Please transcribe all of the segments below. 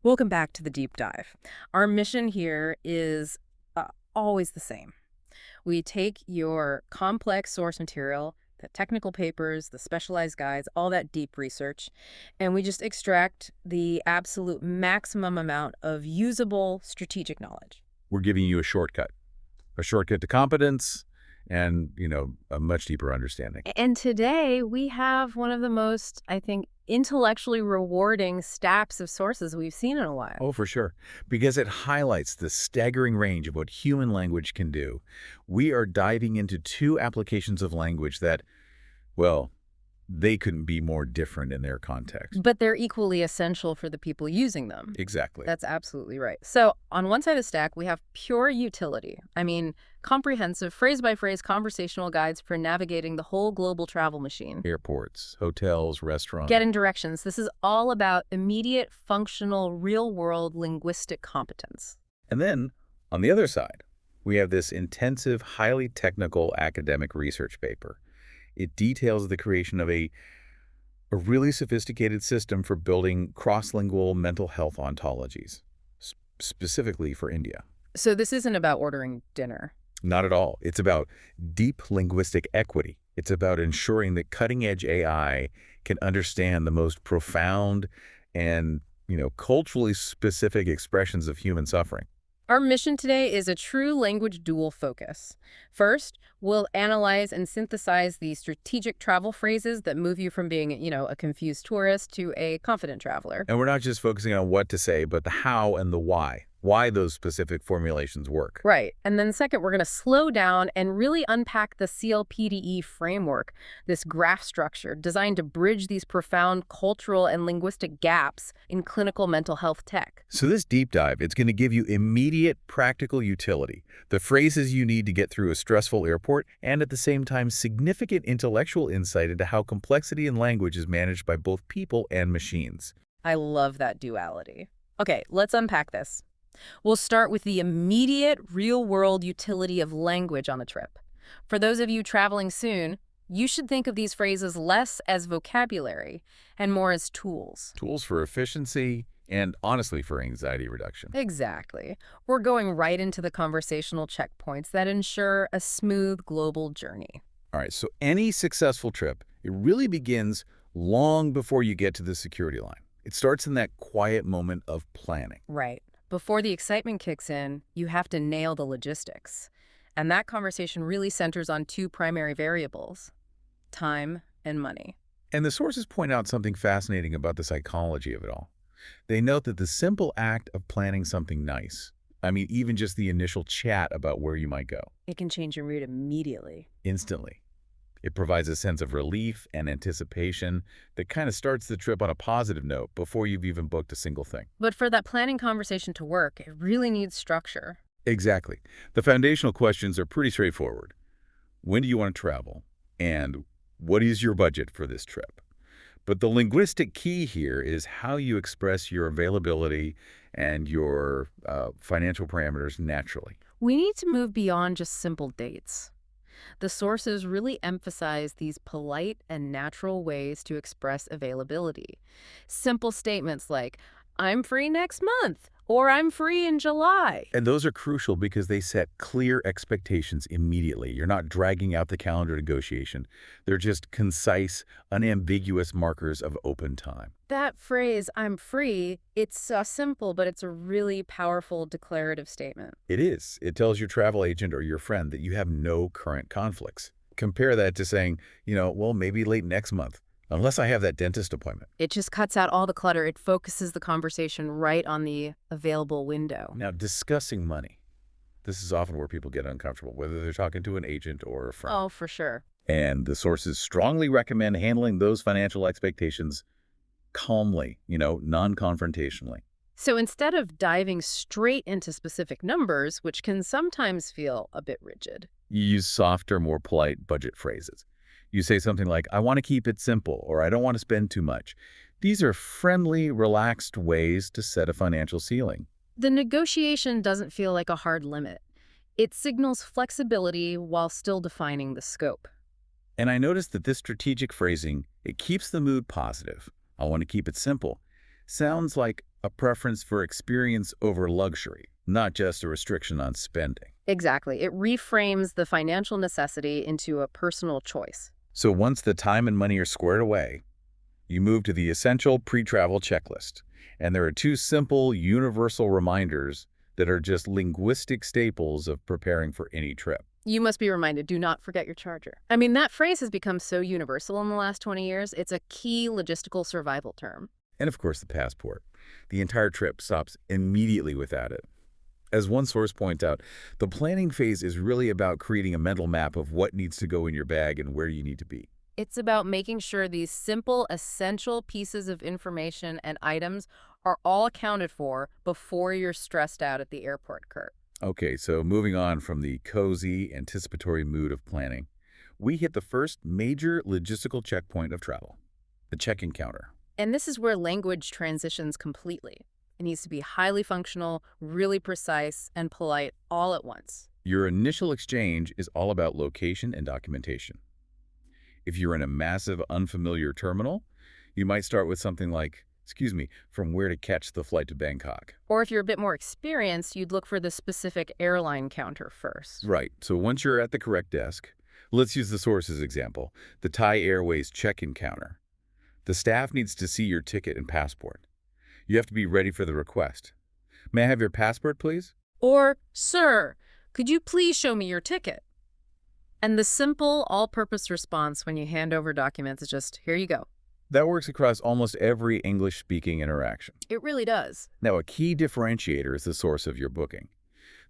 Welcome back to the deep dive. Our mission here is always the same. We take your complex source material, the technical papers, the specialized guides, all that deep research, and we just extract the absolute maximum amount of usable strategic knowledge. We're giving you a shortcut to competence and, a much deeper understanding. And today we have one of the most, I think, intellectually rewarding stacks of sources we've seen in a while. Oh, for sure. Because it highlights the staggering range of what human language can do. We are diving into two applications of language that, well, they couldn't be more different in their context. But they're equally essential for the people using them. Exactly. That's absolutely right. So on one side of the stack, we have pure utility. I mean, comprehensive, phrase-by-phrase conversational guides for navigating the whole global travel machine. Airports, hotels, restaurants. Getting directions. This is all about immediate, functional, real-world linguistic competence. And then, on the other side, we have this intensive, highly technical academic research paper. It details the creation of a really sophisticated system for building cross-lingual mental health ontologies, specifically for India. So this isn't about ordering dinner. Not at all. It's about deep linguistic equity. It's about ensuring that cutting-edge AI can understand the most profound and, culturally specific expressions of human suffering. Our mission today is a true language dual focus. First, we'll analyze and synthesize the strategic travel phrases that move you from being, a confused tourist to a confident traveler. And we're not just focusing on what to say, but the how and the why those specific formulations work. Right. And then second, we're going to slow down and really unpack the CLPDE framework, this graph structure designed to bridge these profound cultural and linguistic gaps in clinical mental health tech. So this deep dive, it's going to give you immediate practical utility, the phrases you need to get through a stressful airport, and at the same time, significant intellectual insight into how complexity in language is managed by both people and machines. I love that duality. Okay, let's unpack this. We'll start with the immediate real-world utility of language on a trip. For those of you traveling soon, you should think of these phrases less as vocabulary and more as tools. Tools for efficiency and, honestly, for anxiety reduction. Exactly. We're going right into the conversational checkpoints that ensure a smooth global journey. All right, so any successful trip, it really begins long before you get to the security line. It starts in that quiet moment of planning. Right. Before the excitement kicks in, you have to nail the logistics. And that conversation really centers on two primary variables: time and money. And the sources point out something fascinating about the psychology of it all. They note that the simple act of planning something nice, even just the initial chat about where you might go, It can change your mood immediately. instantly. It provides a sense of relief and anticipation that kind of starts the trip on a positive note before you've even booked a single thing. But for that planning conversation to work, it really needs structure. Exactly. The foundational questions are pretty straightforward. When do you want to travel? And what is your budget for this trip? But the linguistic key here is how you express your availability and your financial parameters naturally. We need to move beyond just simple dates. The sources really emphasize these polite and natural ways to express availability. Simple statements like, "I'm free next month," or "I'm free in July." And those are crucial because they set clear expectations immediately. You're not dragging out the calendar negotiation. They're just concise, unambiguous markers of open time. That phrase, "I'm free," it's simple, but it's a really powerful declarative statement. It is. It tells your travel agent or your friend that you have no current conflicts. Compare that to saying, maybe late next month, unless I have that dentist appointment. It just cuts out all the clutter. It focuses the conversation right on the available window. Now, discussing money. This is often where people get uncomfortable, whether they're talking to an agent or a friend. Oh, for sure. And the sources strongly recommend handling those financial expectations calmly, non-confrontationally. So instead of diving straight into specific numbers, which can sometimes feel a bit rigid, You use softer, more polite budget phrases. You say something like, "I want to keep it simple," or "I don't want to spend too much." These are friendly, relaxed ways to set a financial ceiling. the negotiation doesn't feel like a hard limit. It signals flexibility while still defining the scope. And I noticed that this strategic phrasing, it keeps the mood positive. I want to keep it simple. Sounds like a preference for experience over luxury, not just a restriction on spending. Exactly. It reframes the financial necessity into a personal choice. So once the time and money are squared away, you move to the essential pre-travel checklist. And there are two simple, universal reminders that are just linguistic staples of preparing for any trip. You must be reminded, do not forget your charger. I mean, that phrase has become so universal in the last 20 years. It's a key logistical survival term. And of course, the passport. The entire trip stops immediately without it. As one source points out, the planning phase is really about creating a mental map of what needs to go in your bag and where you need to be. It's about making sure these simple, essential pieces of information and items are all accounted for before you're stressed out at the airport, Kurt. Okay, so moving on from the cozy, anticipatory mood of planning, we hit the first major logistical checkpoint of travel, the check-in counter. And this is where language transitions completely. It needs to be highly functional, really precise, and polite all at once. Your initial exchange is all about location and documentation. If you're in a massive, unfamiliar terminal, you might start with something like, excuse me, from where to catch the flight to Bangkok. Or if you're a bit more experienced, you'd look for the specific airline counter first. Right, so once you're at the correct desk, let's use the source's example, the Thai Airways check-in counter. The staff needs to see your ticket and passport. You have to be ready for the request. May I have your passport, please? Or, sir, could you please show me your ticket? And the simple, all-purpose response when you hand over documents is just, here you go. That works across almost every English-speaking interaction. It really does. Now, a key differentiator is the source of your booking.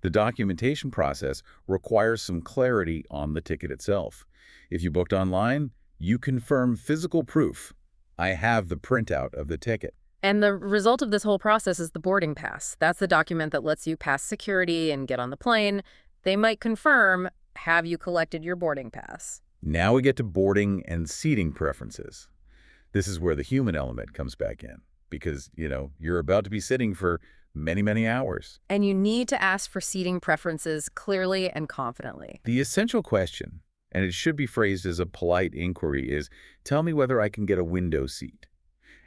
The documentation process requires some clarity on the ticket itself. If you booked online, you confirm physical proof. I have the printout of the ticket. And the result of this whole process is the boarding pass. That's the document that lets you pass security and get on the plane. They might confirm, have you collected your boarding pass? Now we get to boarding and seating preferences. This is where the human element comes back in because, you're about to be sitting for many, many hours. And you need to ask for seating preferences clearly and confidently. The essential question, and it should be phrased as a polite inquiry, is tell me whether I can get a window seat.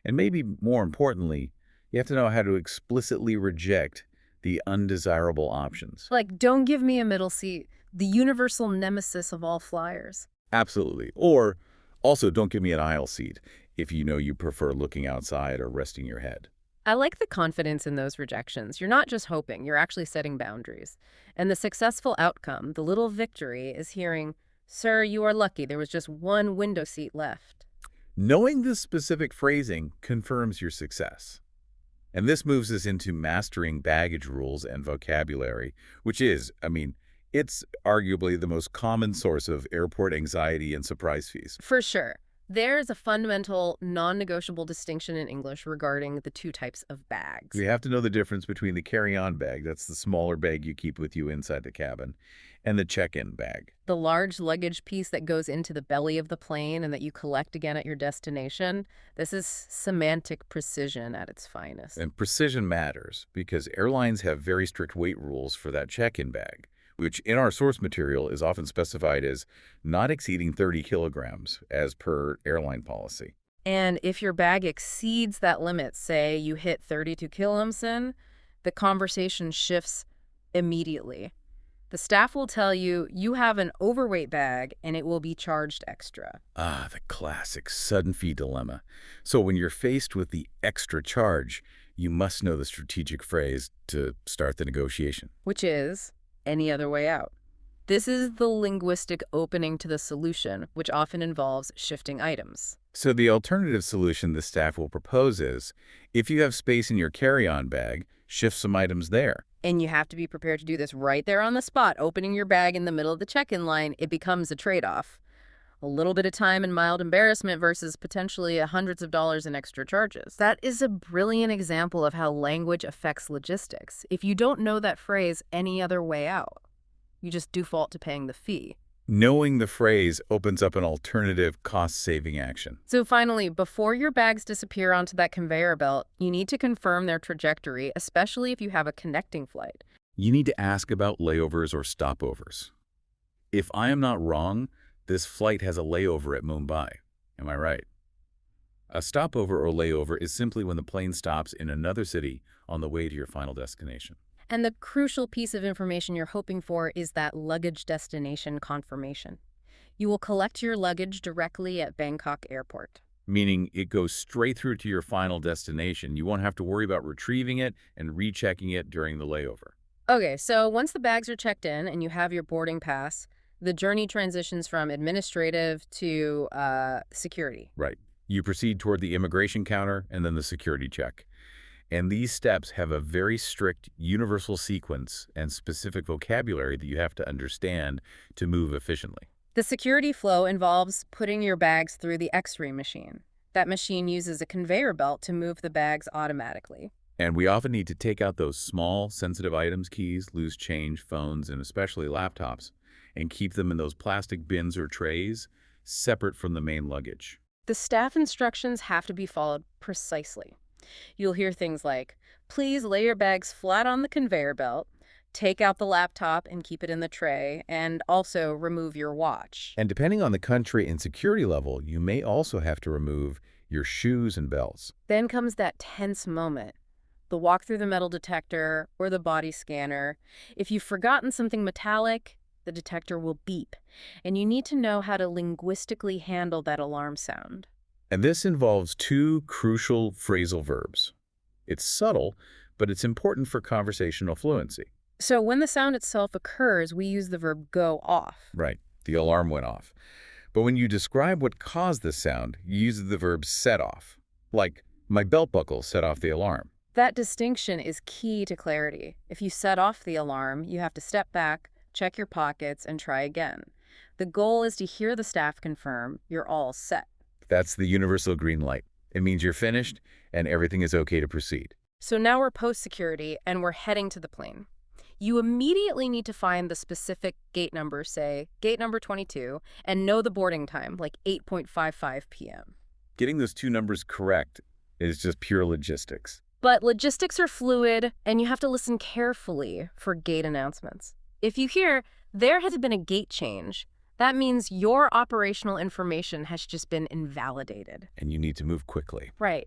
And maybe more importantly, you have to know how to explicitly reject the undesirable options. Like, don't give me a middle seat, the universal nemesis of all flyers. Absolutely. Or also don't give me an aisle seat if you know you prefer looking outside or resting your head. I like the confidence in those rejections. You're not just hoping, you're actually setting boundaries. And the successful outcome, the little victory, is hearing, sir, you are lucky. There was just one window seat left. Knowing this specific phrasing confirms your success. And this moves us into mastering baggage rules and vocabulary, which is, it's arguably the most common source of airport anxiety and surprise fees. For sure. There is a fundamental, non-negotiable distinction in English regarding the two types of bags. You have to know the difference between the carry-on bag, that's the smaller bag you keep with you inside the cabin, and the check-in bag. The large luggage piece that goes into the belly of the plane and that you collect again at your destination. This is semantic precision at its finest. And precision matters because airlines have very strict weight rules for that check-in bag, which in our source material is often specified as not exceeding 30 kilograms as per airline policy. And if your bag exceeds that limit, say you hit 32 kilograms in, the conversation shifts immediately. The staff will tell you you have an overweight bag and it will be charged extra. Ah, the classic sudden fee dilemma. So when you're faced with the extra charge, you must know the strategic phrase to start the negotiation. Which is any other way out. This is the linguistic opening to the solution, which often involves shifting items. So the alternative solution the staff will propose is, if you have space in your carry-on bag, shift some items there. And you have to be prepared to do this right there on the spot. Opening your bag in the middle of the check-in line, it becomes a trade-off. A little bit of time and mild embarrassment versus potentially hundreds of dollars in extra charges. That is a brilliant example of how language affects logistics. If you don't know that phrase any other way out, you just default to paying the fee. Knowing the phrase opens up an alternative cost-saving action. So finally, before your bags disappear onto that conveyor belt, you need to confirm their trajectory, especially if you have a connecting flight. You need to ask about layovers or stopovers. If I am not wrong, this flight has a layover at Mumbai. Am I right? A stopover or layover is simply when the plane stops in another city on the way to your final destination. And the crucial piece of information you're hoping for is that luggage destination confirmation. You will collect your luggage directly at Bangkok Airport. Meaning it goes straight through to your final destination. You won't have to worry about retrieving it and rechecking it during the layover. Okay, so once the bags are checked in and you have your boarding pass, the journey transitions from administrative to security. Right. You proceed toward the immigration counter and then the security check. And these steps have a very strict universal sequence and specific vocabulary that you have to understand to move efficiently. The security flow involves putting your bags through the X-ray machine. That machine uses a conveyor belt to move the bags automatically. And we often need to take out those small, sensitive items, keys, loose change, phones, and especially laptops, and keep them in those plastic bins or trays separate from the main luggage. The staff instructions have to be followed precisely. You'll hear things like, please lay your bags flat on the conveyor belt, take out the laptop and keep it in the tray, and also remove your watch. And depending on the country and security level, you may also have to remove your shoes and belts. Then comes that tense moment. The walk through the metal detector or the body scanner. If you've forgotten something metallic, the detector will beep, and you need to know how to linguistically handle that alarm sound. And this involves two crucial phrasal verbs. It's subtle, but it's important for conversational fluency. So when the sound itself occurs, we use the verb go off. Right, the alarm went off. But when you describe what caused the sound, you use the verb set off. Like, my belt buckle set off the alarm. That distinction is key to clarity. If you set off the alarm, you have to step back, check your pockets, and try again. The goal is to hear the staff confirm you're all set. That's the universal green light. It means you're finished and everything is okay to proceed. So now we're post-security and we're heading to the plane. You immediately need to find the specific gate number, say gate number 22, and know the boarding time, like 8:55 p.m. Getting those two numbers correct is just pure logistics. But logistics are fluid, and you have to listen carefully for gate announcements. If you hear, there has been a gate change, that means your operational information has just been invalidated. And you need to move quickly. Right.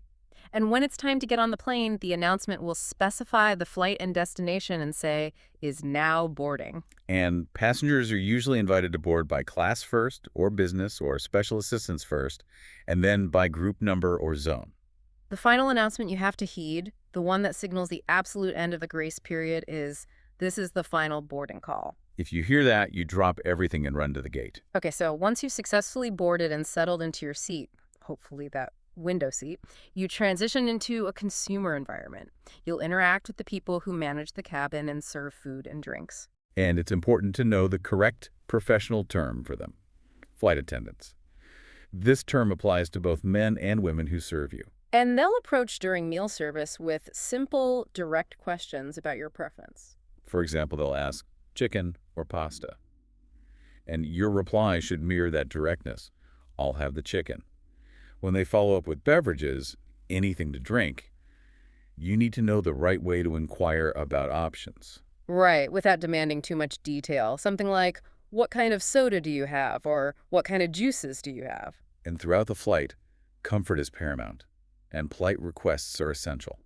And when it's time to get on the plane, the announcement will specify the flight and destination and say, is now boarding. And passengers are usually invited to board by class first, or business, or special assistance first, and then by group number or zone. The final announcement you have to heed, the one that signals the absolute end of the grace period, is this is the final boarding call. If you hear that, you drop everything and run to the gate. Okay, so once you've successfully boarded and settled into your seat, hopefully that window seat, you transition into a consumer environment. You'll interact with the people who manage the cabin and serve food and drinks. And it's important to know the correct professional term for them: flight attendants. This term applies to both men and women who serve you. And they'll approach during meal service with simple, direct questions about your preference. For example, they'll ask, chicken or pasta? And your reply should mirror that directness. I'll have the chicken. When they follow up with beverages, anything to drink, you need to know the right way to inquire about options. Right, without demanding too much detail. Something like, what kind of soda do you have? Or what kind of juices do you have? And throughout the flight, comfort is paramount, and polite requests are essential.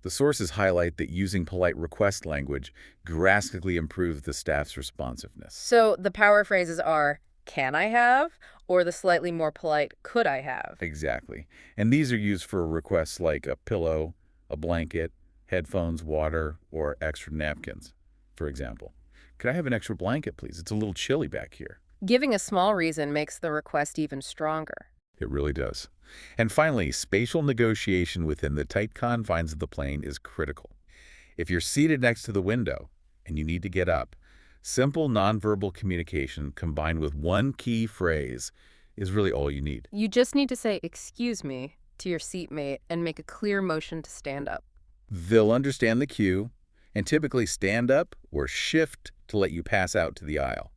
The sources highlight that using polite request language drastically improves the staff's responsiveness. So the power phrases are, can I have? Or the slightly more polite, could I have? Exactly. And these are used for requests like a pillow, a blanket, headphones, water, or extra napkins. For example, could I have an extra blanket, please? It's a little chilly back here. Giving a small reason makes the request even stronger. It really does. And finally, spatial negotiation within the tight confines of the plane is critical. If you're seated next to the window and you need to get up, simple nonverbal communication combined with one key phrase is really all you need. You just need to say, excuse me, to your seatmate and make a clear motion to stand up. They'll understand the cue and typically stand up or shift to let you pass out to the aisle.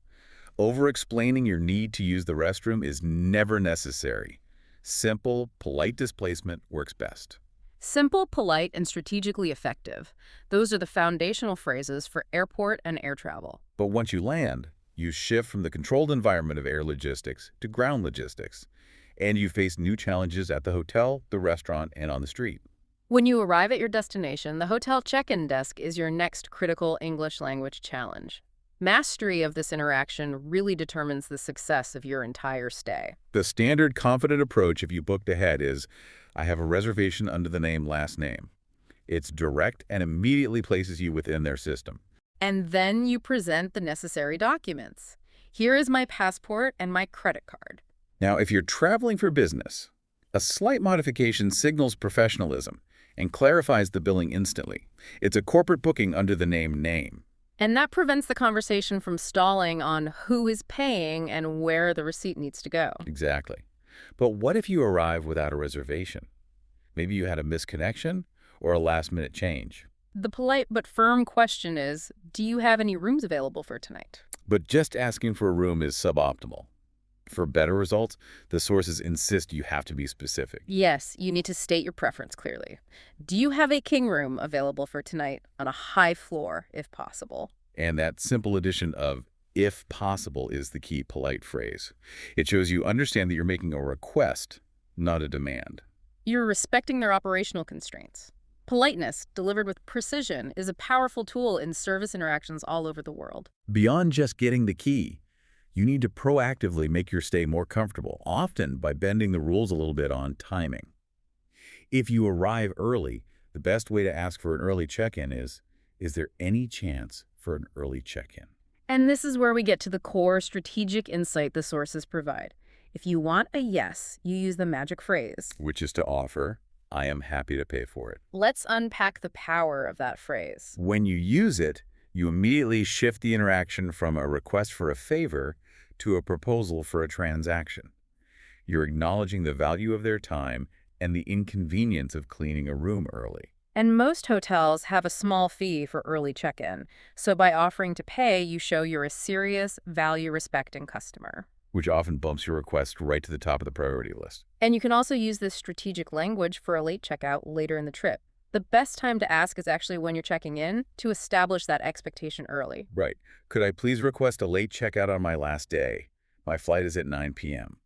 Over-explaining your need to use the restroom is never necessary. Simple, polite displacement works best. Simple, polite, and strategically effective. Those are the foundational phrases for airport and air travel. But once you land, you shift from the controlled environment of air logistics to ground logistics. And you face new challenges at the hotel, the restaurant, and on the street. When you arrive at your destination, the hotel check-in desk is your next critical English language challenge. Mastery of this interaction really determines the success of your entire stay. The standard confident approach if you booked ahead is, I have a reservation under the name last name. It's direct and immediately places you within their system. And then you present the necessary documents. Here is my passport and my credit card. Now, if you're traveling for business, a slight modification signals professionalism and clarifies the billing instantly. It's a corporate booking under the name. And that prevents the conversation from stalling on who is paying and where the receipt needs to go. Exactly. But what if you arrive without a reservation? Maybe you had a misconnection or a last-minute change. The polite but firm question is, do you have any rooms available for tonight? But just asking for a room is suboptimal. For better results, the sources insist you have to be specific. Yes, you need to state your preference clearly. Do you have a king room available for tonight on a high floor, if possible? And that simple addition of "if possible" is the key polite phrase. It shows you understand that you're making a request, not a demand. You're respecting their operational constraints. Politeness, delivered with precision, is a powerful tool in service interactions all over the world. Beyond just getting the key, you need to proactively make your stay more comfortable, often by bending the rules a little bit on timing. If you arrive early, the best way to ask for an early check-in is there any chance for an early check-in? And this is where we get to the core strategic insight the sources provide. If you want a yes, you use the magic phrase. Which is to offer, I am happy to pay for it. Let's unpack the power of that phrase. When you use it, you immediately shift the interaction from a request for a favor to a proposal for a transaction. You're acknowledging the value of their time and the inconvenience of cleaning a room early. And most hotels have a small fee for early check-in, so by offering to pay, you show you're a serious, value-respecting customer. Which often bumps your request right to the top of the priority list. And you can also use this strategic language for a late checkout later in the trip. The best time to ask is actually when you're checking in, to establish that expectation early. Right. Could I please request a late checkout on my last day? My flight is at 9 p.m.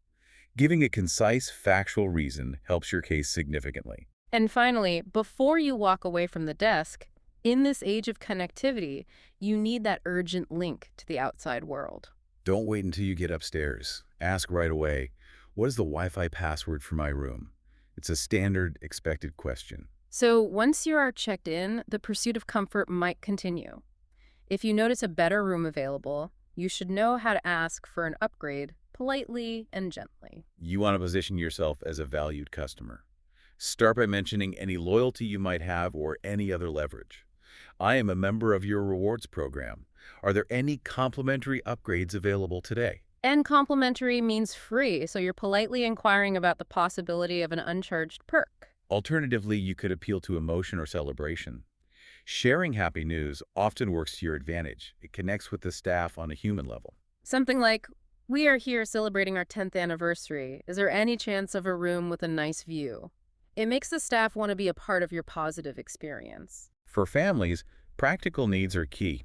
Giving a concise, factual reason helps your case significantly. And finally, before you walk away from the desk, in this age of connectivity, you need that urgent link to the outside world. Don't wait until you get upstairs. Ask right away, what is the Wi-Fi password for my room? It's a standard, expected question. So once you are checked in, the pursuit of comfort might continue. If you notice a better room available, you should know how to ask for an upgrade politely and gently. You want to position yourself as a valued customer. Start by mentioning any loyalty you might have or any other leverage. I am a member of your rewards program. Are there any complimentary upgrades available today? And complimentary means free, so you're politely inquiring about the possibility of an uncharged perk. Alternatively, you could appeal to emotion or celebration. Sharing happy news often works to your advantage. It connects with the staff on a human level. Something like, we are here celebrating our 10th anniversary. Is there any chance of a room with a nice view? It makes the staff want to be a part of your positive experience. For families, practical needs are key.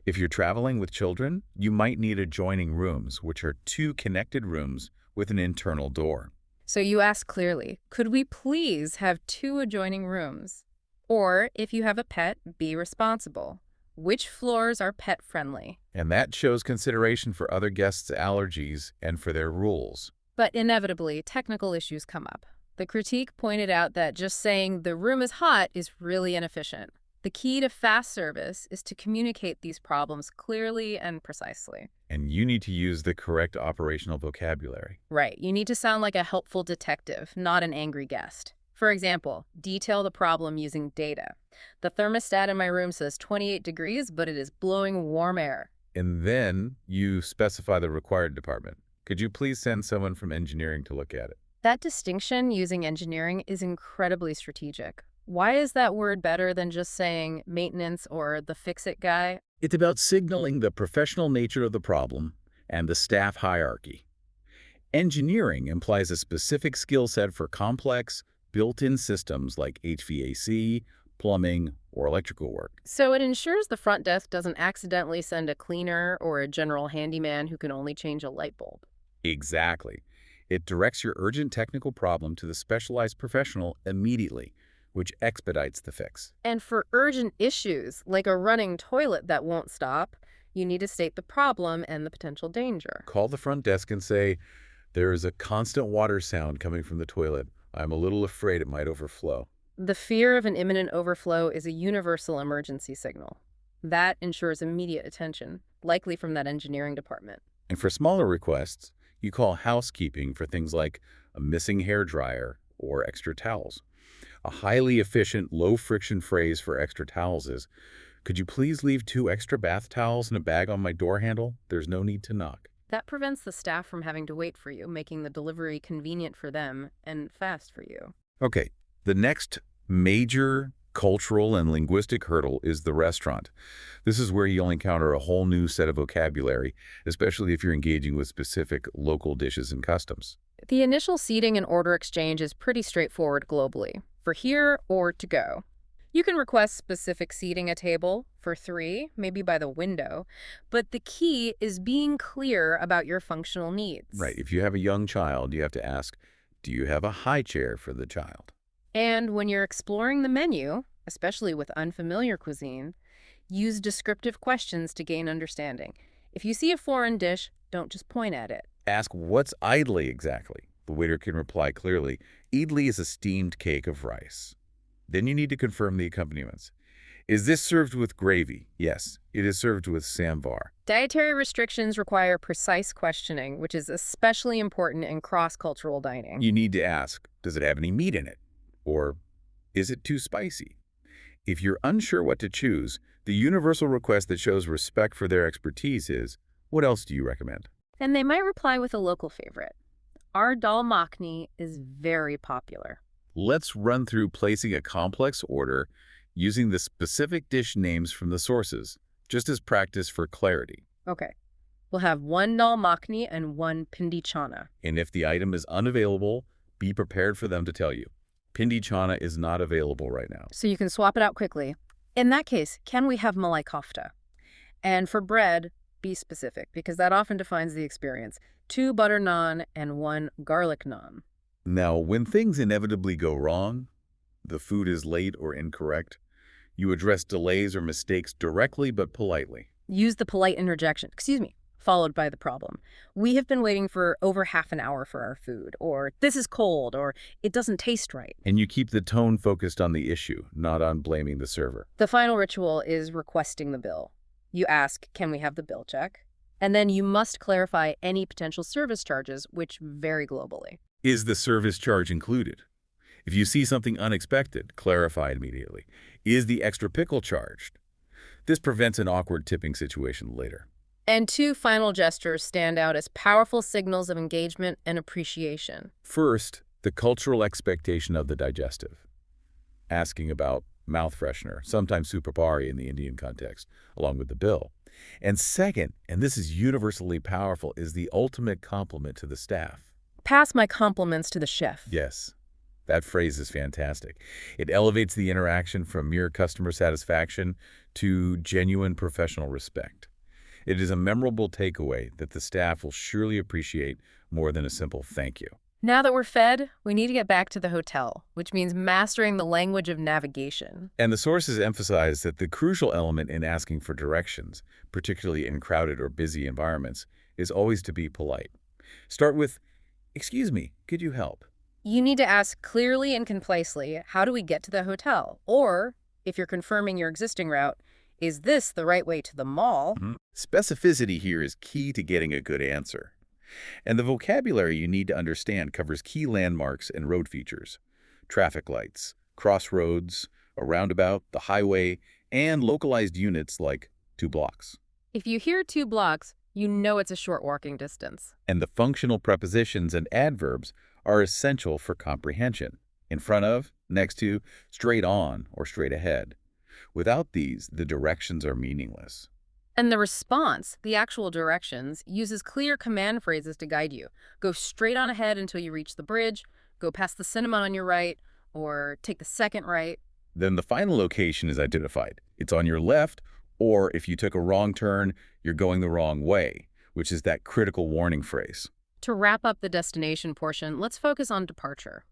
If you're traveling with children, you might need adjoining rooms, which are two connected rooms with an internal door. So you ask clearly, could we please have two adjoining rooms? Or, if you have a pet, be responsible. Which floors are pet-friendly? And that shows consideration for other guests' allergies and for their rules. But inevitably, technical issues come up. The critique pointed out that just saying the room is hot is really inefficient. The key to fast service is to communicate these problems clearly and precisely. And you need to use the correct operational vocabulary. Right. You need to sound like a helpful detective, not an angry guest. For example, detail the problem using data. The thermostat in my room says 28 degrees, but it is blowing warm air. And then you specify the required department. Could you please send someone from engineering to look at it? That distinction using engineering is incredibly strategic. Why is that word better than just saying maintenance or the fix-it guy? It's about signaling the professional nature of the problem and the staff hierarchy. Engineering implies a specific skill set for complex, built-in systems like HVAC, plumbing, or electrical work. So it ensures the front desk doesn't accidentally send a cleaner or a general handyman who can only change a light bulb. Exactly. It directs your urgent technical problem to the specialized professional immediately, which expedites the fix. And for urgent issues, like a running toilet that won't stop, you need to state the problem and the potential danger. Call the front desk and say, there is a constant water sound coming from the toilet. I'm a little afraid it might overflow. The fear of an imminent overflow is a universal emergency signal. That ensures immediate attention, likely from that engineering department. And for smaller requests, you call housekeeping for things like a missing hairdryer or extra towels. A highly efficient, low-friction phrase for extra towels is, could you please leave 2 extra bath towels in a bag on my door handle? There's no need to knock. That prevents the staff from having to wait for you, making the delivery convenient for them and fast for you. Okay, the next major cultural and linguistic hurdle is the restaurant. This is where you'll encounter a whole new set of vocabulary, especially if you're engaging with specific local dishes and customs. The initial seating and order exchange is pretty straightforward globally, for here or to go. You can request specific seating at table for 3, maybe by the window, but the key is being clear about your functional needs. Right, if you have a young child, you have to ask, do you have a high chair for the child? And when you're exploring the menu, especially with unfamiliar cuisine, use descriptive questions to gain understanding. If you see a foreign dish, don't just point at it. Ask what's idli exactly. The waiter can reply clearly, idli is a steamed cake of rice. Then you need to confirm the accompaniments. Is this served with gravy? Yes, it is served with sambar. Dietary restrictions require precise questioning, which is especially important in cross-cultural dining. You need to ask, does it have any meat in it? Or is it too spicy? If you're unsure what to choose, the universal request that shows respect for their expertise is, what else do you recommend? And they might reply with a local favorite. Our dal makhni is very popular. Let's run through placing a complex order using the specific dish names from the sources, just as practice for clarity. Okay. We'll have 1 dal makhni and 1 pindi chana. And if the item is unavailable, be prepared for them to tell you. Pindi chana is not available right now. So you can swap it out quickly. In that case, can we have malai kofta? And for bread, be specific, because that often defines the experience. 2 butter naan and 1 garlic naan. Now, when things inevitably go wrong, the food is late or incorrect, you address delays or mistakes directly but politely. Use the polite interjection, excuse me, followed by the problem. We have been waiting for over half an hour for our food, or this is cold, or it doesn't taste right. And you keep the tone focused on the issue, not on blaming the server. The final ritual is requesting the bill. You ask, can we have the bill check? And then you must clarify any potential service charges, which vary globally. Is the service charge included? If you see something unexpected, clarify immediately. Is the extra pickle charged? This prevents an awkward tipping situation later. And 2 final gestures stand out as powerful signals of engagement and appreciation. First, the cultural expectation of the digestive. Asking about mouth freshener, sometimes supapari in the Indian context, along with the bill. And second, and this is universally powerful, is the ultimate compliment to the staff. Pass my compliments to the chef. Yes, that phrase is fantastic. It elevates the interaction from mere customer satisfaction to genuine professional respect. It is a memorable takeaway that the staff will surely appreciate more than a simple thank you. Now that we're fed, we need to get back to the hotel, which means mastering the language of navigation. And the sources emphasize that the crucial element in asking for directions, particularly in crowded or busy environments, is always to be polite. Start with, excuse me, could you help? You need to ask clearly and concisely, how do we get to the hotel? Or, if you're confirming your existing route, is this the right way to the mall? Specificity here is key to getting a good answer. And the vocabulary you need to understand covers key landmarks and road features, traffic lights, crossroads, a roundabout, the highway, and localized units like 2 blocks. If you hear 2 blocks, you know it's a short walking distance. And the functional prepositions and adverbs are essential for comprehension. In front of, next to, straight on, or straight ahead. Without these, the directions are meaningless. And the response, the actual directions, uses clear command phrases to guide you. Go straight on ahead until you reach the bridge, go past the cinema on your right, or take the second right. Then the final location is identified. It's on your left, or if you took a wrong turn, you're going the wrong way, which is that critical warning phrase. To wrap up the destination portion, let's focus on departure.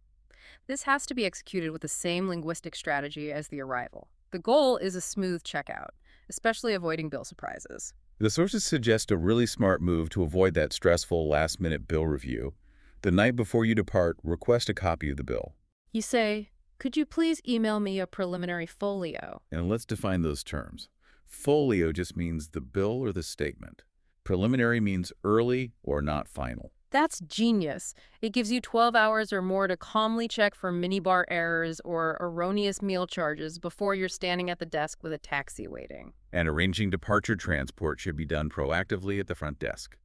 This has to be executed with the same linguistic strategy as the arrival. The goal is a smooth checkout, especially avoiding bill surprises. The sources suggest a really smart move to avoid that stressful last-minute bill review. The night before you depart, request a copy of the bill. You say, could you please email me a preliminary folio? And let's define those terms. Folio just means the bill or the statement. Preliminary means early or not final. That's genius. It gives you 12 hours or more to calmly check for minibar errors or erroneous meal charges before you're standing at the desk with a taxi waiting. And arranging departure transport should be done proactively at the front desk.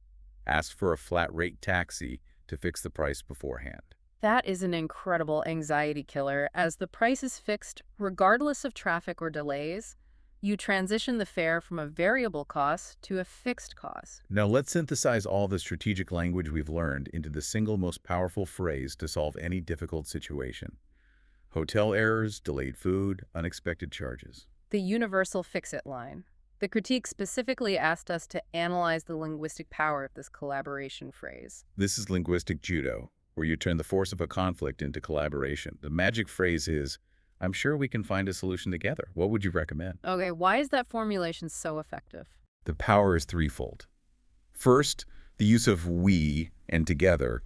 Ask for a flat-rate taxi to fix the price beforehand. That is an incredible anxiety killer. As the price is fixed, regardless of traffic or delays, you transition the fare from a variable cost to a fixed cost. Now let's synthesize all the strategic language we've learned into the single most powerful phrase to solve any difficult situation. Hotel errors, delayed food, unexpected charges. The universal fix-it line. The critique specifically asked us to analyze the linguistic power of this collaboration phrase. This is linguistic judo, where you turn the force of a conflict into collaboration. The magic phrase is, I'm sure we can find a solution together. What would you recommend? Okay, why is that formulation so effective? The power is threefold. First, the use of we and together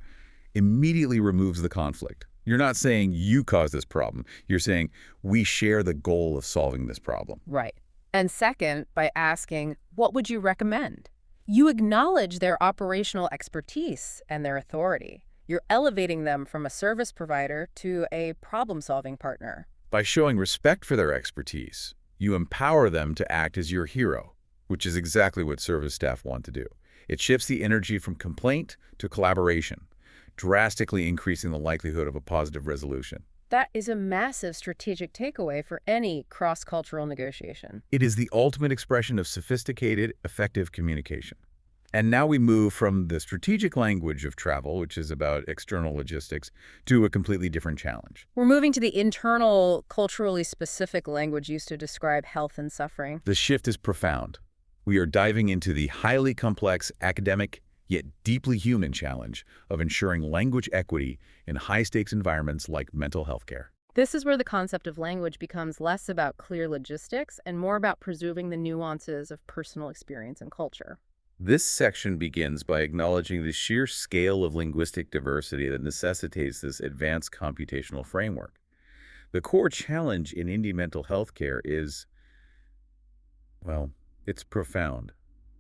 immediately removes the conflict. You're not saying you caused this problem. You're saying we share the goal of solving this problem. Right. And second, by asking, what would you recommend? You acknowledge their operational expertise and their authority. You're elevating them from a service provider to a problem-solving partner. By showing respect for their expertise, you empower them to act as your hero, which is exactly what service staff want to do. It shifts the energy from complaint to collaboration, drastically increasing the likelihood of a positive resolution. That is a massive strategic takeaway for any cross-cultural negotiation. It is the ultimate expression of sophisticated, effective communication. And now we move from the strategic language of travel, which is about external logistics, to a completely different challenge. We're moving to the internal, culturally specific language used to describe health and suffering. The shift is profound. We are diving into the highly complex, academic, yet deeply human challenge of ensuring language equity in high-stakes environments like mental health care. This is where the concept of language becomes less about clear logistics and more about preserving the nuances of personal experience and culture. This section begins by acknowledging the sheer scale of linguistic diversity that necessitates this advanced computational framework. The core challenge in Indian mental health care is, well, it's profound.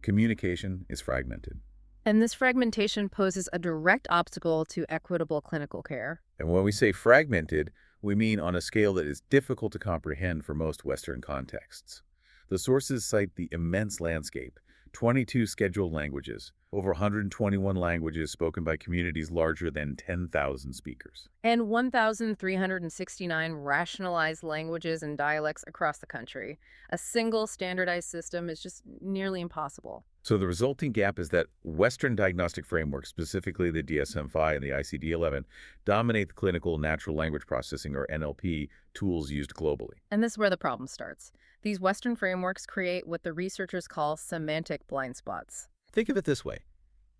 Communication is fragmented. And this fragmentation poses a direct obstacle to equitable clinical care. And when we say fragmented, we mean on a scale that is difficult to comprehend for most Western contexts. The sources cite the immense landscape, 22 scheduled languages, over 121 languages spoken by communities larger than 10,000 speakers. And 1,369 rationalized languages and dialects across the country. A single standardized system is just nearly impossible. So the resulting gap is that Western diagnostic frameworks, specifically the DSM-5 and the ICD-11, dominate the clinical natural language processing, or NLP, tools used globally. And this is where the problem starts. These Western frameworks create what the researchers call semantic blind spots. Think of it this way.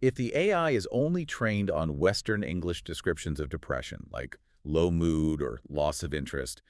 If the AI is only trained on Western English descriptions of depression, like low mood or loss of interest,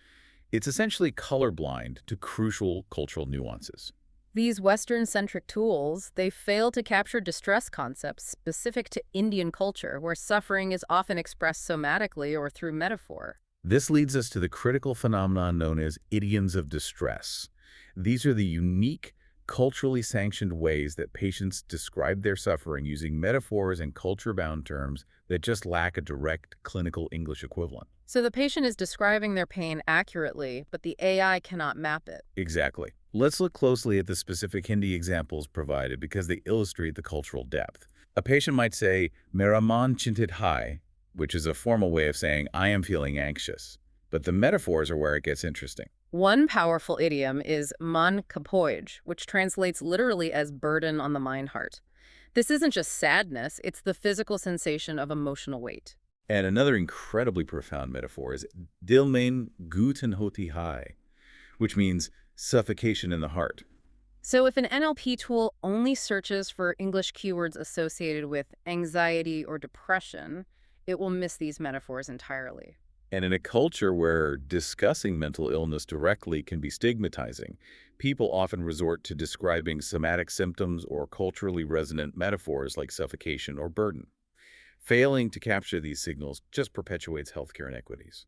it's essentially colorblind to crucial cultural nuances. These Western-centric tools, they fail to capture distress concepts specific to Indian culture, where suffering is often expressed somatically or through metaphor. This leads us to the critical phenomenon known as idioms of distress. These are the unique, culturally sanctioned ways that patients describe their suffering using metaphors and culture-bound terms that just lack a direct clinical English equivalent. So the patient is describing their pain accurately, but the AI cannot map it. Exactly. Let's look closely at the specific Hindi examples provided because they illustrate the cultural depth. A patient might say, "Mera man chintit hai," which is a formal way of saying, "I am feeling anxious." But the metaphors are where it gets interesting. One powerful idiom is man ka boj, which translates literally as burden on the mind-heart. This isn't just sadness, it's the physical sensation of emotional weight. And another incredibly profound metaphor is dil mein guten hoti hai, which means suffocation in the heart. So if an NLP tool only searches for English keywords associated with anxiety or depression, it will miss these metaphors entirely. And in a culture where discussing mental illness directly can be stigmatizing, people often resort to describing somatic symptoms or culturally resonant metaphors like suffocation or burden. Failing to capture these signals just perpetuates healthcare inequities.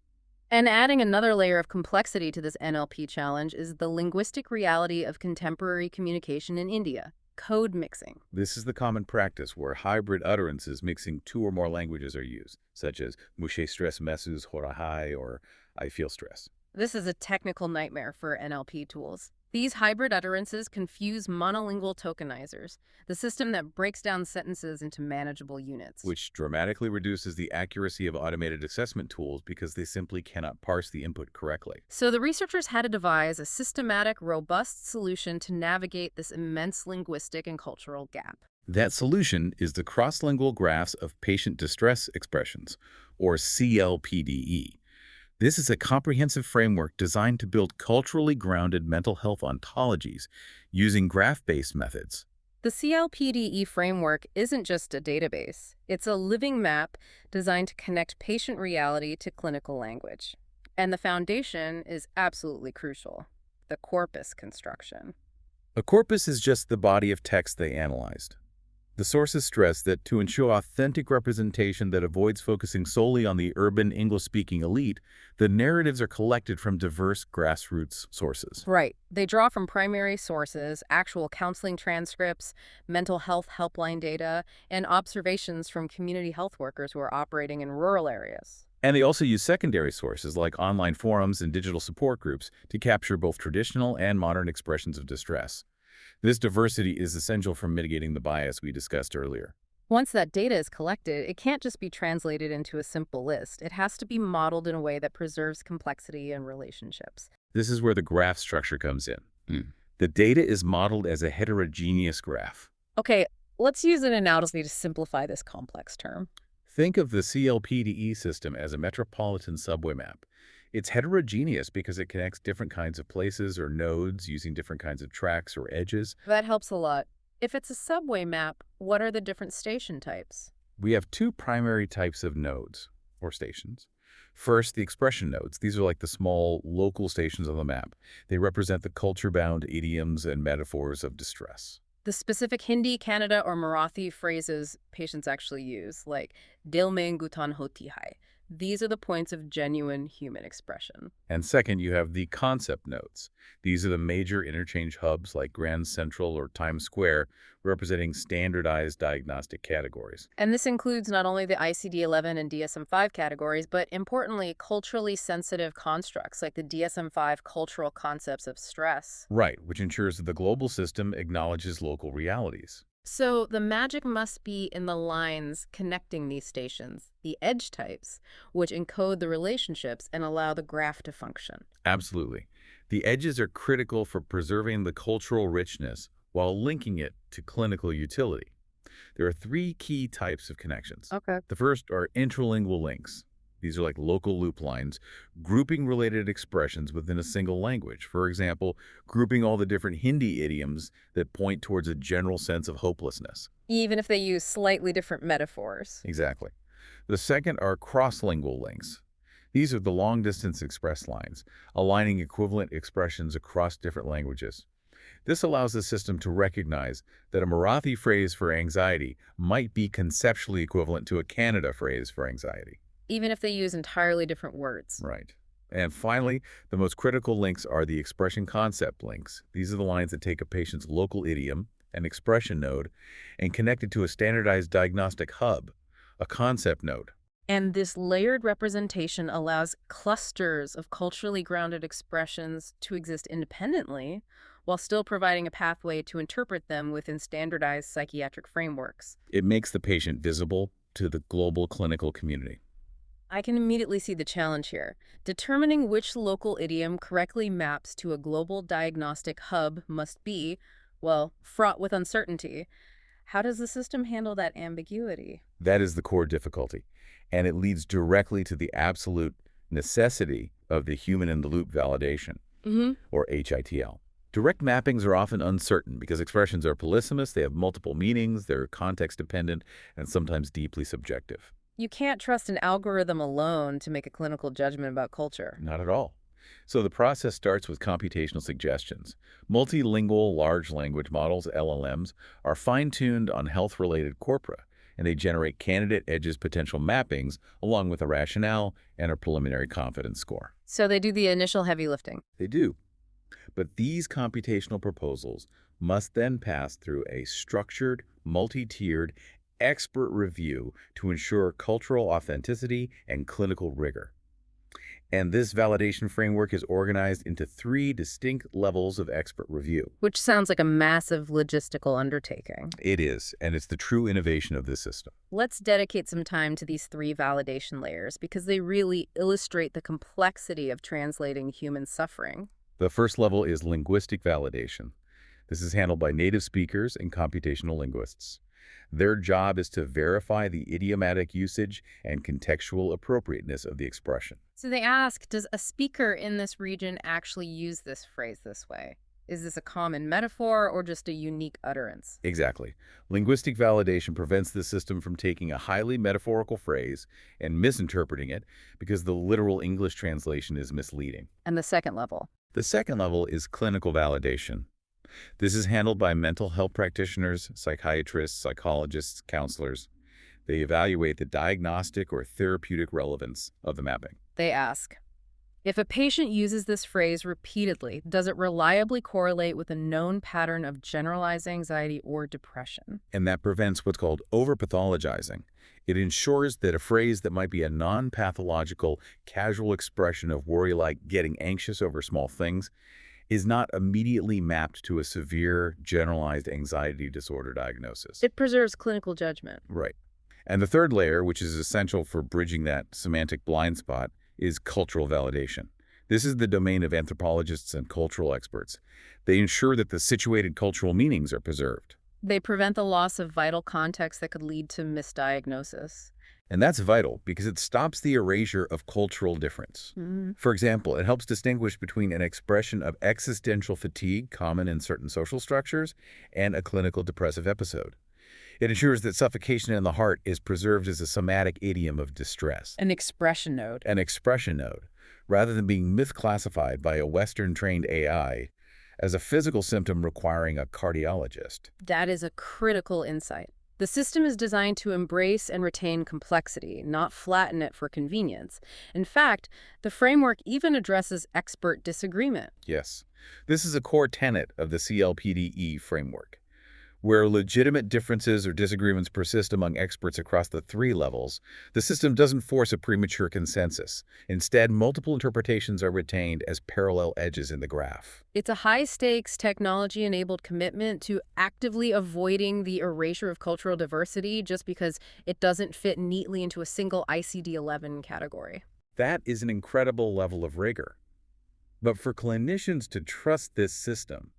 And adding another layer of complexity to this NLP challenge is the linguistic reality of contemporary communication in India, code mixing. This is the common practice where hybrid utterances mixing two or more languages are used, such as "Mushe stress mehsoos ho raha hai" or "I feel stress." This is a technical nightmare for NLP tools. These hybrid utterances confuse monolingual tokenizers, the system that breaks down sentences into manageable units. Which dramatically reduces the accuracy of automated assessment tools because they simply cannot parse the input correctly. So the researchers had to devise a systematic, robust solution to navigate this immense linguistic and cultural gap. That solution is the cross-lingual graphs of patient distress expressions, or CLPDE. This is a comprehensive framework designed to build culturally grounded mental health ontologies using graph-based methods. The CLPDE framework isn't just a database. It's a living map designed to connect patient reality to clinical language. And the foundation is absolutely crucial, the corpus construction. A corpus is just the body of text they analyzed. The sources stress that to ensure authentic representation that avoids focusing solely on the urban English-speaking elite, the narratives are collected from diverse grassroots sources. Right. They draw from primary sources, actual counseling transcripts, mental health helpline data, and observations from community health workers who are operating in rural areas. And they also use secondary sources like online forums and digital support groups to capture both traditional and modern expressions of distress. This diversity is essential for mitigating the bias we discussed earlier. Once that data is collected, it can't just be translated into a simple list. It has to be modeled in a way that preserves complexity and relationships. This is where the graph structure comes in. The data is modeled as a heterogeneous graph. Okay, let's use an analogy to simplify this complex term. Think of the CLPDE system as a metropolitan subway map. It's heterogeneous because it connects different kinds of places or nodes using different kinds of tracks or edges. That helps a lot. If it's a subway map, what are the different station types? We have two primary types of nodes, or stations. First, the expression nodes. These are like the small local stations on the map. They represent the culture-bound idioms and metaphors of distress. The specific Hindi, Kannada, or Marathi phrases patients actually use, like "Dil mein gutan hoti hai." These are the points of genuine human expression. And second, you have the concept nodes. These are the major interchange hubs like Grand Central or Times Square, representing standardized diagnostic categories. And this includes not only the ICD-11 and DSM-5 categories, but importantly, culturally sensitive constructs like the DSM-5 cultural concepts of stress. Right, which ensures that the global system acknowledges local realities. So the magic must be in the lines connecting these stations, the edge types, which encode the relationships and allow the graph to function. Absolutely. The edges are critical for preserving the cultural richness while linking it to clinical utility. There are three key types of connections. Okay. The first are intralingual links. These are like local loop lines, grouping related expressions within a single language. For example, grouping all the different Hindi idioms that point towards a general sense of hopelessness. Even if they use slightly different metaphors. Exactly. The second are cross-lingual links. These are the long-distance express lines, aligning equivalent expressions across different languages. This allows the system to recognize that a Marathi phrase for anxiety might be conceptually equivalent to a Kannada phrase for anxiety. Even if they use entirely different words. Right. And finally, the most critical links are the expression concept links. These are the lines that take a patient's local idiom, an expression node, and connect it to a standardized diagnostic hub, a concept node. And this layered representation allows clusters of culturally grounded expressions to exist independently while still providing a pathway to interpret them within standardized psychiatric frameworks. It makes the patient visible to the global clinical community. I can immediately see the challenge here. Determining which local idiom correctly maps to a global diagnostic hub must be, well, fraught with uncertainty. How does the system handle that ambiguity? That is the core difficulty, and it leads directly to the absolute necessity of the human-in-the-loop validation, or HITL. Direct mappings are often uncertain because expressions are polysemous, they have multiple meanings, they're context-dependent, and sometimes deeply subjective. You can't trust an algorithm alone to make a clinical judgment about culture. Not at all. So the process starts with computational suggestions. Multilingual large language models, LLMs, are fine-tuned on health-related corpora, and they generate candidate edges potential mappings along with a rationale and a preliminary confidence score. So they do the initial heavy lifting. They do. But these computational proposals must then pass through a structured, multi-tiered, expert review to ensure cultural authenticity and clinical rigor. And this validation framework is organized into three distinct levels of expert review. Which sounds like a massive logistical undertaking. It is, and it's the true innovation of this system. Let's dedicate some time to these three validation layers because they really illustrate the complexity of translating human suffering. The first level is linguistic validation. This is handled by native speakers and computational linguists. Their job is to verify the idiomatic usage and contextual appropriateness of the expression. So they ask, does a speaker in this region actually use this phrase this way? Is this a common metaphor or just a unique utterance? Exactly. Linguistic validation prevents the system from taking a highly metaphorical phrase and misinterpreting it because the literal English translation is misleading. And the second level? The second level is clinical validation. This is handled by mental health practitioners, psychiatrists, psychologists, counselors. They evaluate the diagnostic or therapeutic relevance of the mapping. They ask, if a patient uses this phrase repeatedly, does it reliably correlate with a known pattern of generalized anxiety or depression? And that prevents what's called overpathologizing. It ensures that a phrase that might be a non-pathological, casual expression of worry like getting anxious over small things is not immediately mapped to a severe, generalized anxiety disorder diagnosis. It preserves clinical judgment. Right. And the third layer, which is essential for bridging that semantic blind spot, is cultural validation. This is the domain of anthropologists and cultural experts. They ensure that the situated cultural meanings are preserved. They prevent the loss of vital context that could lead to misdiagnosis. And that's vital because it stops the erasure of cultural difference. For example, it helps distinguish between an expression of existential fatigue common in certain social structures and a clinical depressive episode. It ensures that suffocation in the heart is preserved as a somatic idiom of distress. An expression node. An expression node, rather than being misclassified by a Western-trained AI as a physical symptom requiring a cardiologist. That is a critical insight. The system is designed to embrace and retain complexity, not flatten it for convenience. In fact, the framework even addresses expert disagreement. Yes, this is a core tenet of the CLPDE framework. Where legitimate differences or disagreements persist among experts across the three levels, the system doesn't force a premature consensus. Instead, multiple interpretations are retained as parallel edges in the graph. It's a high-stakes, technology-enabled commitment to actively avoiding the erasure of cultural diversity just because it doesn't fit neatly into a single ICD-11 category. That is an incredible level of rigor. But for clinicians to trust this system,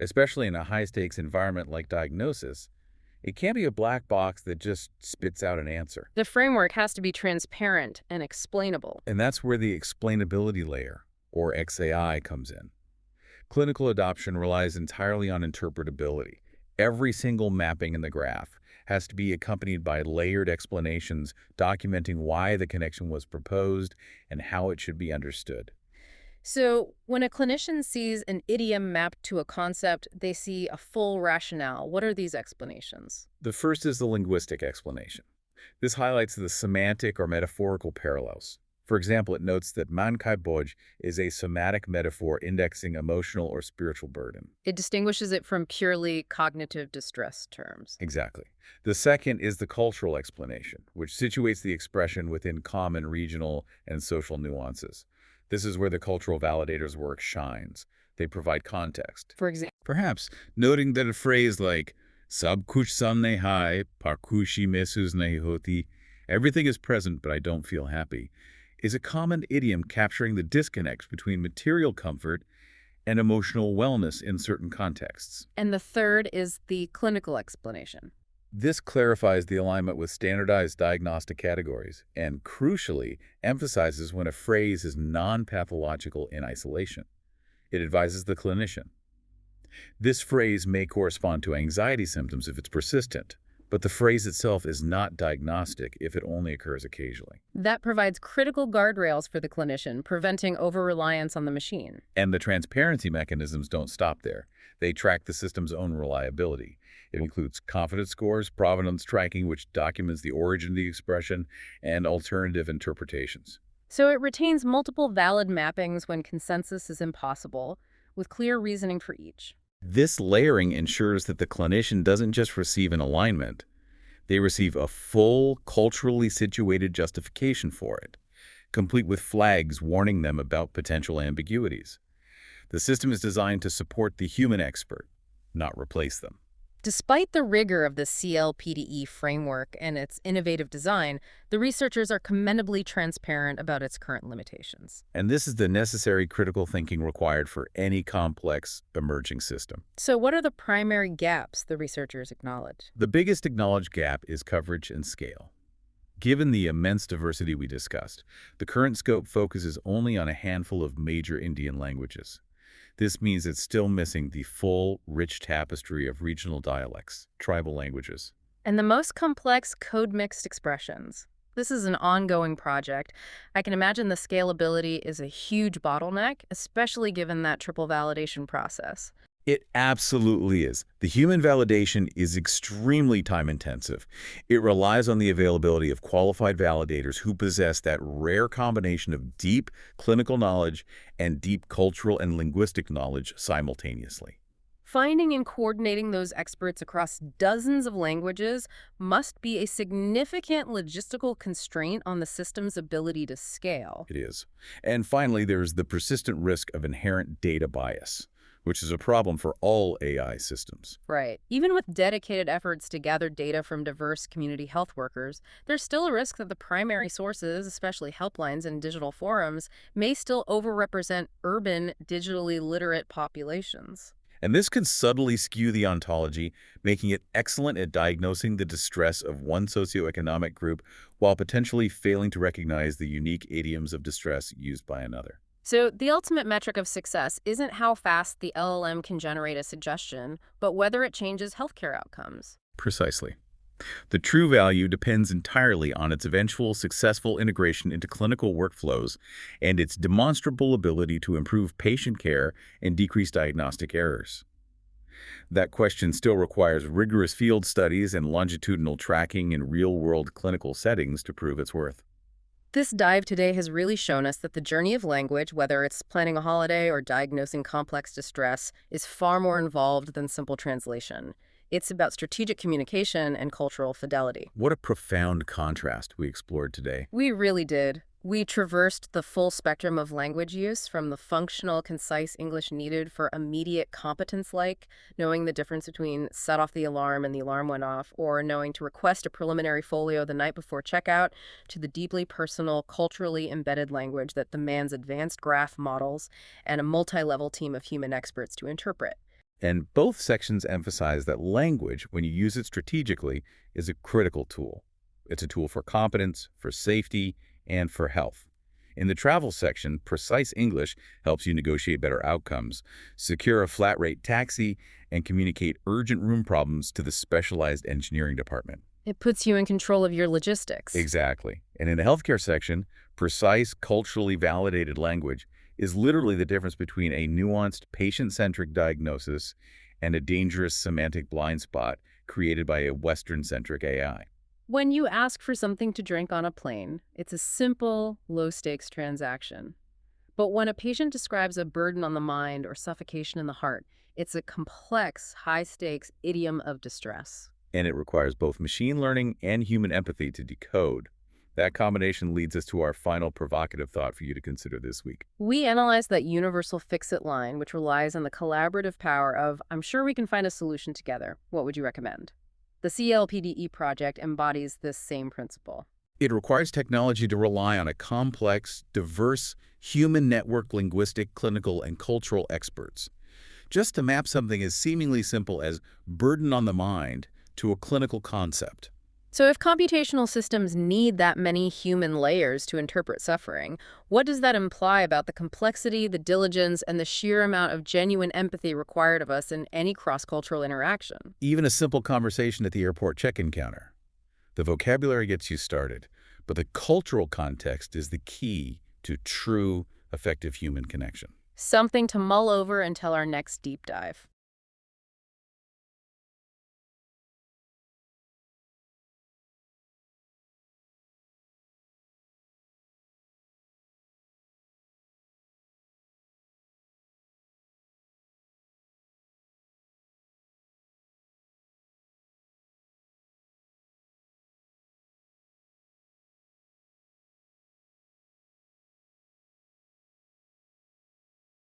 especially in a high-stakes environment like diagnosis, it can't be a black box that just spits out an answer. The framework has to be transparent and explainable. And that's where the explainability layer, or XAI, comes in. Clinical adoption relies entirely on interpretability. Every single mapping in the graph has to be accompanied by layered explanations documenting why the connection was proposed and how it should be understood. So when a clinician sees an idiom mapped to a concept, they see a full rationale. What are these explanations? The first is the linguistic explanation. This highlights the semantic or metaphorical parallels. For example, it notes that man kai boj is a somatic metaphor indexing emotional or spiritual burden. It distinguishes it from purely cognitive distress terms. Exactly. The second is the cultural explanation, which situates the expression within common regional and social nuances. This is where the cultural validator's work shines. They provide context. For example, Perhaps noting that a phrase like "Sab kuch samne hai, par kushi mehsus nahi hoti," everything is present but I don't feel happy, is a common idiom capturing the disconnect between material comfort and emotional wellness in certain contexts. and the third is the clinical explanation. This clarifies the alignment with standardized diagnostic categories and, crucially, emphasizes when a phrase is non-pathological in isolation. It advises the clinician. This phrase may correspond to anxiety symptoms if it's persistent, but the phrase itself is not diagnostic if it only occurs occasionally. That provides critical guardrails for the clinician, preventing over-reliance on the machine. And the transparency mechanisms don't stop there. They track the system's own reliability. It includes confidence scores, provenance tracking, which documents the origin of the expression, and alternative interpretations. So it retains multiple valid mappings when consensus is impossible, with clear reasoning for each. This layering ensures that the clinician doesn't just receive an alignment, they receive a full, culturally situated justification for it, complete with flags warning them about potential ambiguities. The system is designed to support the human expert, not replace them. Despite the rigor of the CLPDE framework and its innovative design, the researchers are commendably transparent about its current limitations. And this is the necessary critical thinking required for any complex emerging system. So what are the primary gaps the researchers acknowledge? The biggest acknowledged gap is coverage and scale. Given the immense diversity we discussed, the current scope focuses only on a handful of major Indian languages. This means it's still missing the full, rich tapestry of regional dialects, tribal languages. And the most complex code-mixed expressions. This is an ongoing project. I can imagine the scalability is a huge bottleneck, especially given that triple validation process. It absolutely is. The human validation is extremely time-intensive. It relies on the availability of qualified validators who possess that rare combination of deep clinical knowledge and deep cultural and linguistic knowledge simultaneously. Finding and coordinating those experts across dozens of languages must be a significant logistical constraint on the system's ability to scale. It is. And finally, there's the persistent risk of inherent data bias, which is a problem for all AI systems. Right. Even with dedicated efforts to gather data from diverse community health workers, there's still a risk that the primary sources, especially helplines and digital forums, may still overrepresent urban, digitally literate populations. And this could subtly skew the ontology, making it excellent at diagnosing the distress of one socioeconomic group while potentially failing to recognize the unique idioms of distress used by another. So the ultimate metric of success isn't how fast the LLM can generate a suggestion, but whether it changes healthcare outcomes. Precisely. The true value depends entirely on its eventual successful integration into clinical workflows and its demonstrable ability to improve patient care and decrease diagnostic errors. That question still requires rigorous field studies and longitudinal tracking in real-world clinical settings to prove its worth. This dive today has really shown us that the journey of language, whether it's planning a holiday or diagnosing complex distress, is far more involved than simple translation. It's about strategic communication and cultural fidelity. What a profound contrast we explored today. We really did. We traversed the full spectrum of language use, from the functional, concise English needed for immediate competence, like knowing the difference between set off the alarm and the alarm went off, or knowing to request a preliminary folio the night before checkout, to the deeply personal, culturally embedded language that demands advanced graph models and a multi-level team of human experts to interpret. And both sections emphasize that language, when you use it strategically, is a critical tool. It's a tool for competence, for safety, and for health. In the travel section, precise English helps you negotiate better outcomes, secure a flat-rate taxi, and communicate urgent room problems to the specialized engineering department. It puts you in control of your logistics. Exactly. And in the healthcare section, precise, culturally validated language is literally the difference between a nuanced, patient-centric diagnosis and a dangerous semantic blind spot created by a Western-centric AI. When you ask for something to drink on a plane, it's a simple, low-stakes transaction. But when a patient describes a burden on the mind or suffocation in the heart, it's a complex, high-stakes idiom of distress. And it requires both machine learning and human empathy to decode. That combination leads us to our final provocative thought for you to consider this week. We analyzed that universal fix-it line, which relies on the collaborative power of, "I'm sure we can find a solution together. What would you recommend?" The CLPDE project embodies this same principle. It requires technology to rely on a complex, diverse, human network linguistic, clinical, and cultural experts, just to map something as seemingly simple as burden on the mind to a clinical concept. So if computational systems need that many human layers to interpret suffering, what does that imply about the complexity, the diligence, and the sheer amount of genuine empathy required of us in any cross-cultural interaction? Even a simple conversation at the airport check-in counter. The vocabulary gets you started, but the cultural context is the key to true, effective human connection. Something to mull over until our next deep dive.